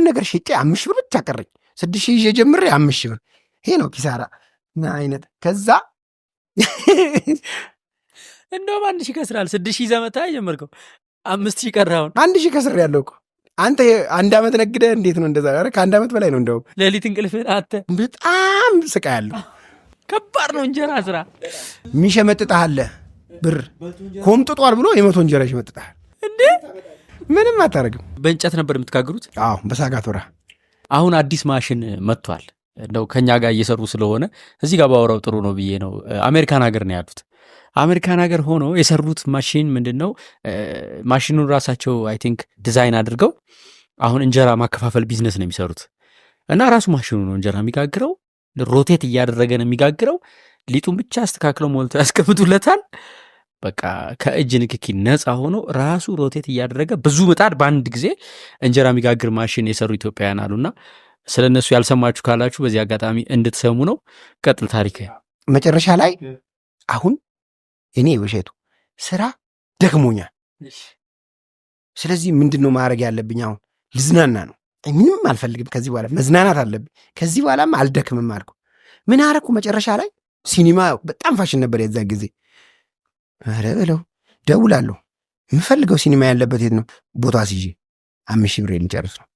ነገር ሽጬ 5 ብር ብቻ ቀረኝ። 6,000 ይዤ ጀምሬ 5 ብር። ይሄ ነው ኪሳራ አይነት። ከዛ እንደውም 1,000 ከስራል 6,000 ዘመታ ጀመርከው 5,000 ቀራውን 1,000 ከስር ያለው እኮ አንተ 1 ዓመት ነግደህ እንዴት ነው እንደዛ? ኧረ ከ1 ዓመት በላይ ነው። እንደውም ሌሊት እንቅልፍ አተ በጣም ስቃ ያለው ከባድ ነው። እንጀራ ስራ የሚሸመጥጣለ ብር ኮምጥጧል ብሎ የ100 እንጀራ ይሸመጥጣል እንዴ? ምንም አታረግም። በእንጨት ነበር የምትጋግሩት? አዎ በሳጋቶራ። አሁን አዲስ ማሽን መጥቷል። እንደው ከኛ ጋር እየሰሩ ስለሆነ እዚህ ጋር ባወራው ጥሩ ነው ብዬ ነው። አሜሪካን ሀገር ነው ያሉት። አሜሪካን ሀገር ሆኖ የሰሩት ማሽን ምንድን ነው? ማሽኑን ራሳቸው አይ ቲንክ ዲዛይን አድርገው አሁን እንጀራ ማከፋፈል ቢዝነስ ነው የሚሰሩት እና ራሱ ማሽኑ ነው እንጀራ የሚጋግረው። ሮቴት እያደረገ ነው የሚጋግረው። ሊጡን ብቻ አስተካክለው ሞልተው ያስቀምጡለታል። በቃ ከእጅ ንክኪ ነፃ ሆኖ ራሱ ሮቴት እያደረገ ብዙ ምጣድ በአንድ ጊዜ እንጀራ የሚጋግር ማሽን የሰሩ ኢትዮጵያውያን አሉና ስለ እነሱ ያልሰማችሁ ካላችሁ በዚህ አጋጣሚ እንድትሰሙ ነው። ቀጥል ታሪክ። መጨረሻ ላይ አሁን እኔ ውሸቱ ስራ ደክሞኛል። ስለዚህ ምንድን ነው ማድረግ ያለብኝ? አሁን ልዝናና ነው። ምንም አልፈልግም ከዚህ በኋላ መዝናናት አለብኝ። ከዚህ በኋላም አልደክምም አልኩ። ምን አረኩ? መጨረሻ ላይ ሲኒማ በጣም ፋሽን ነበር የዛ ጊዜ። ኧረ በለው ደውላለሁ። የምፈልገው ሲኒማ ያለበት የት ነው? ቦታ ሲይዤ 5,000 ብር ልጨርስ ነው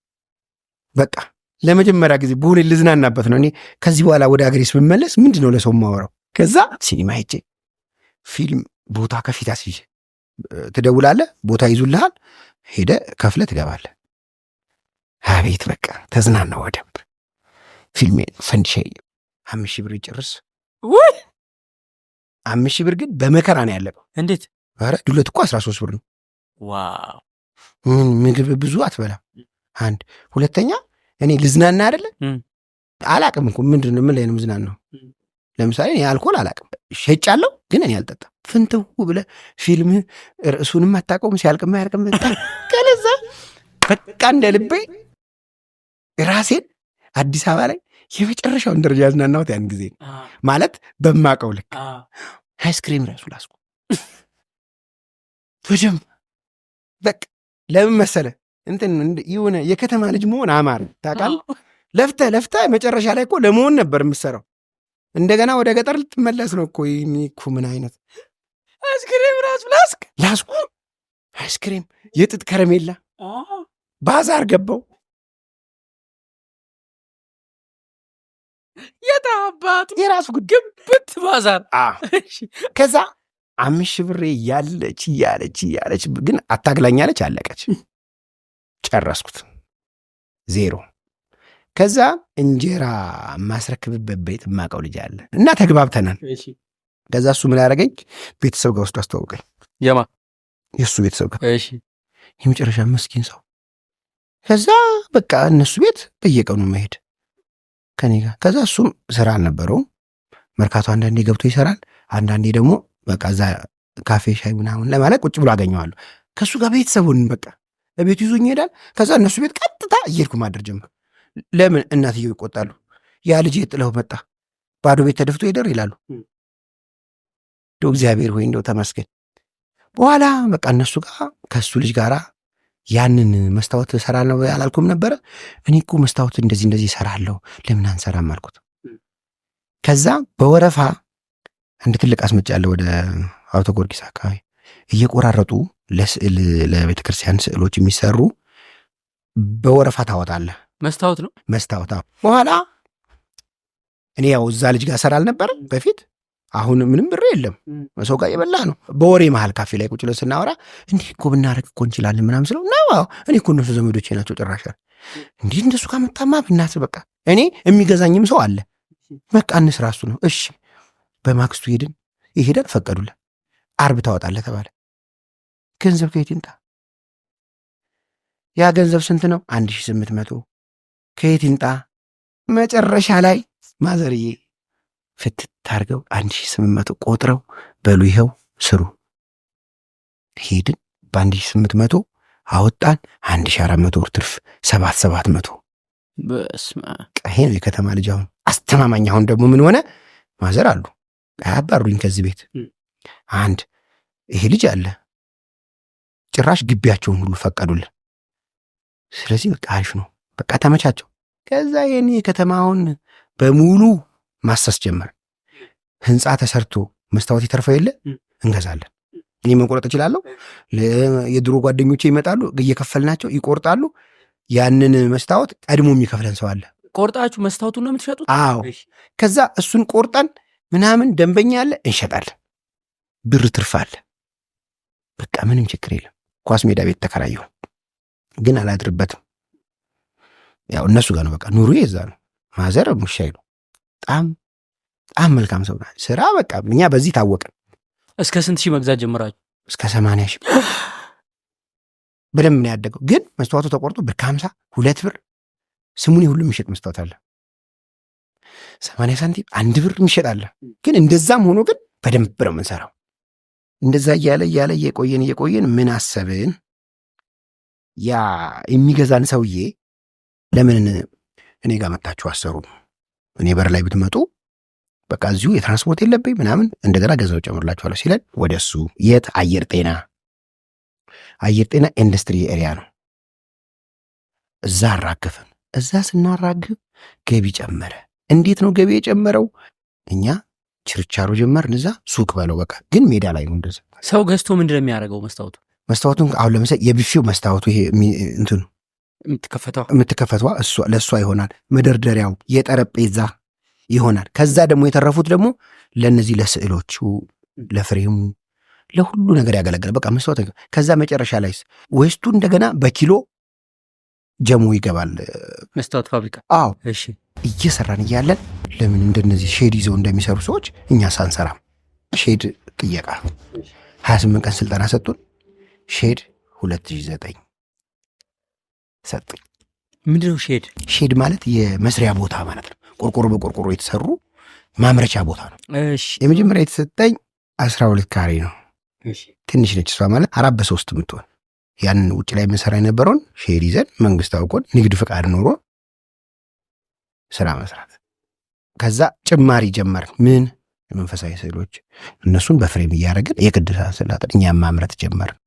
በቃ። ለመጀመሪያ ጊዜ በሆነ ልዝናናበት ነው። እኔ ከዚህ በኋላ ወደ ሀገሬ ስመለስ ምንድን ነው ለሰው ማወራው? ከዛ ሲኒማ ሄጄ ፊልም ቦታ ከፊት አስይዤ ትደውላለህ፣ ቦታ ይዙልሃል፣ ሄደ ከፍለ ትገባለህ። አቤት በቃ ተዝናናው ወደብ። ፊልሜ ፈንድሻ 5,000 ብር ይጨርስ። 5,000 ብር ግን በመከራ ነው ያለቀው። እንዴት? ኧረ ዱለት እኮ 13 ብር ነው። ዋው! ምግብ ብዙ አትበላም። አንድ ሁለተኛ እኔ ልዝናና አይደለ አላቅም እኮ ምንድን ነው ምን ላይ ነው ምዝናናው? ለምሳሌ እኔ አልኮል አላቅም፣ ሸጫለሁ ግን እኔ አልጠጣም። ፍንትው ብለህ ፊልም ርዕሱንም አታውቀውም፣ ሲያልቅም አያልቅም። ከለዛ በቃ እንደ ልቤ ራሴን አዲስ አበባ ላይ የመጨረሻውን ደረጃ ያዝናናሁት ያን ጊዜ ማለት በማውቀው ልክ አይስክሪም ራሱ ላስኩ በደምብ በቃ ለምን መሰለህ እንትን የሆነ የከተማ ልጅ መሆን አማር ታውቃለህ። ለፍተህ መጨረሻ ላይ እኮ ለመሆን ነበር የምትሰራው። እንደገና ወደ ገጠር ልትመለስ ነው እኮ። ይሄኔ እኮ ምን አይነት አይስክሪም ራሱ ላስኩ አይስክሪም፣ የጥጥ ከረሜላ ባዛር ገባው። የታባቱ የራሱ ግብት ባዛር። ከዛ 5,000 ብር እያለች ግን አታግላኛለች፣ አለቀች። ጨረስኩት 0። ከዛ እንጀራ ማስረክብበት ቤት የማውቀው ልጅ አለ እና ተግባብተናል። ከዛ እሱ ምን ያደረገኝ ቤተሰብ ጋር ወስዶ አስተዋውቀኝ። የእሱ ቤተሰብ ጋር የመጨረሻ መስኪን ሰው። ከዛ በቃ እነሱ ቤት በየቀኑ መሄድ ከኔ ጋር። ከዛ እሱም ስራ አልነበረውም። መርካቶ አንዳንዴ ገብቶ ይሰራል፣ አንዳንዴ ደግሞ በቃ እዛ ካፌ ሻይ ምናምን ለማለት ቁጭ ብሎ አገኘዋለሁ። ከእሱ ጋር ቤተሰቡን በቃ ለቤቱ ይዞኝ ይሄዳል። ከዛ እነሱ ቤት ቀጥታ እየሄድኩ ማደር ጀመር። ለምን እናትየው ይቆጣሉ። ያ ልጅ ጥለው መጣ፣ ባዶ ቤት ተደፍቶ ይደር ይላሉ። እንደው እግዚአብሔር ሆይ እንደው ተመስገን። በኋላ በቃ እነሱ ጋር ከእሱ ልጅ ጋራ ያንን መስታወት እሰራለሁ አላልኩም ነበረ? እኔ እኮ መስታወት እንደዚህ እሰራለሁ ለምን አንሰራም አልኩት። ከዛ በወረፋ አንድ ትልቅ አስመጫለሁ ወደ አውቶ ጊዮርጊስ አካባቢ እየቆራረጡ ለስዕል ለቤተ ክርስቲያን ስዕሎች የሚሰሩ በወረፋ ታወጣለህ። መስታወት ነው መስታወት። በኋላ እኔ ያው እዛ ልጅ ጋር ሰራል ነበር በፊት። አሁን ምንም ብር የለም፣ ሰው ጋር የበላ ነው። በወሬ መሀል ካፌ ላይ ቁጭ ብለን ስናወራ እንዲህ እኮ ብናረግ እኮ እንችላለን ምናምን ስለው ነው እኔ እኮ እነሱ ዘመዶቼ ናቸው ጭራሽ እንዲህ እንደሱ ካመጣማ ብናት በቃ እኔ የሚገዛኝም ሰው አለ በቃ እንስራ እሱ ነው እሺ። በማክስቱ ሄድን፣ ይሄዳል ፈቀዱልን። አርብ ታወጣለህ ተባለ። ገንዘብ ከየት ይምጣ? ያ ገንዘብ ስንት ነው? 1,800 ከየት ይምጣ? መጨረሻ ላይ ማዘርዬ ፍትት አድርገው 1,800 ቆጥረው በሉ ይኸው ስሩ። ሄድን በ1,800 አወጣን። 1,400 ብር ትርፍ 7,700። በስመ አብ። ይሄ ነው የከተማ ልጅ። አሁን አስተማማኝ። አሁን ደግሞ ምን ሆነ? ማዘር አሉ አያባሩኝ ከዚህ ቤት። አንድ ይሄ ልጅ አለ፣ ጭራሽ ግቢያቸውን ሁሉ ፈቀዱልን። ስለዚህ በቃ አሪፍ ነው በቃ ተመቻቸው። ከዛ ይህን ከተማውን በሙሉ ማሰስ ጀመር። ህንፃ ተሰርቶ መስታወት ይተርፈው የለ እንገዛለን። እኔ መንቆረጥ እችላለሁ። የድሮ ጓደኞቼ ይመጣሉ፣ እየከፈልናቸው ይቆርጣሉ። ያንን መስታወት ቀድሞ የሚከፍለን ሰው አለ። ቆርጣችሁ መስታወቱን ነው የምትሸጡት? አዎ። ከዛ እሱን ቆርጠን ምናምን ደንበኛ አለ እንሸጣለን። ብር ትርፍ አለ። በቃ ምንም ችግር የለም። ኳስ ሜዳ ቤት ተከራየሁ፣ ግን አላድርበትም። ያው እነሱ ጋር ነው በቃ ኑሮ የዛ ነው። ማዘር ሙሻይ ነው። በጣም መልካም ሰው ናት። ስራ በቃ እኛ በዚህ ታወቅን። እስከ ስንት ሺህ መግዛት ጀምራችሁ? እስከ 80 ሺህ በደንብ ነው ያደገው። ግን መስታወቱ ተቆርጦ ብር 50 2 ብር ስሙን ሁሉ የሚሸጥ መስታወት አለ። 80 ሳንቲም 1 ብር የሚሸጥ አለ። ግን እንደዛም ሆኖ ግን በደንብ ነው የምንሰራው። እንደዛ እያለ እየቆየን ምን አሰብን? ያ የሚገዛን ሰውዬ ለምን እኔ ጋር መጣችሁ አሰሩ? እኔ በር ላይ ብትመጡ በቃ እዚሁ የትራንስፖርት የለብኝ ምናምን እንደገና ገንዘብ ጨምርላችኋለሁ ሲለን ወደሱ የት አየር ጤና ኢንዱስትሪ ኤሪያ ነው። እዛ አራግፍን። እዛ ስናራግፍ ገቢ ጨመረ። እንዴት ነው ገቢ የጨመረው? እኛ ችርቻሮ ጀመርን። እዛ ሱቅ በለው በቃ ግን ሜዳ ላይ ነው። እንደዛ ሰው ገዝቶ ምንድን ነው የሚያደርገው? መስታወቱን አሁን ለምሳሌ የቢፌው መስታወቱ ይሄ እንትኑ የምትከፈተዋ ለእሷ ይሆናል። መደርደሪያው የጠረጴዛ ይሆናል። ከዛ ደግሞ የተረፉት ደግሞ ለእነዚህ ለስዕሎቹ፣ ለፍሬሙ፣ ለሁሉ ነገር ያገለግላል። በቃ መስታወት። ከዛ መጨረሻ ላይ ወስቱ እንደገና በኪሎ ጀሞ ይገባል መስታወት ፋብሪካ። አዎ እሺ። እየሰራን እያለን ለምን እንደነዚህ ሼድ ይዘው እንደሚሰሩ ሰዎች እኛ ሳንሰራም ሼድ ጥየቃ 28 ቀን ስልጠና ሰጡን። ሼድ 2009 ሰጡኝ። ምንድነው ሼድ? ሼድ ማለት የመስሪያ ቦታ ማለት ነው። ቆርቆሮ በቆርቆሮ የተሰሩ ማምረቻ ቦታ ነው። እሺ። የመጀመሪያ የተሰጠኝ 12 ካሬ ነው። እሺ። ትንሽ ነች እሷ ማለት 4x3 የምትሆን ያንን ውጭ ላይ የምንሰራ የነበረውን ሼድ ይዘን መንግስት አውቆን ንግድ ፍቃድ ኖሮ ስራ መስራት። ከዛ ጭማሪ ጀመርን። ምን መንፈሳዊ ስዕሎች እነሱን በፍሬም እያደረግን የቅዱሳን ስዕላት እኛም ማምረት ጀመርን።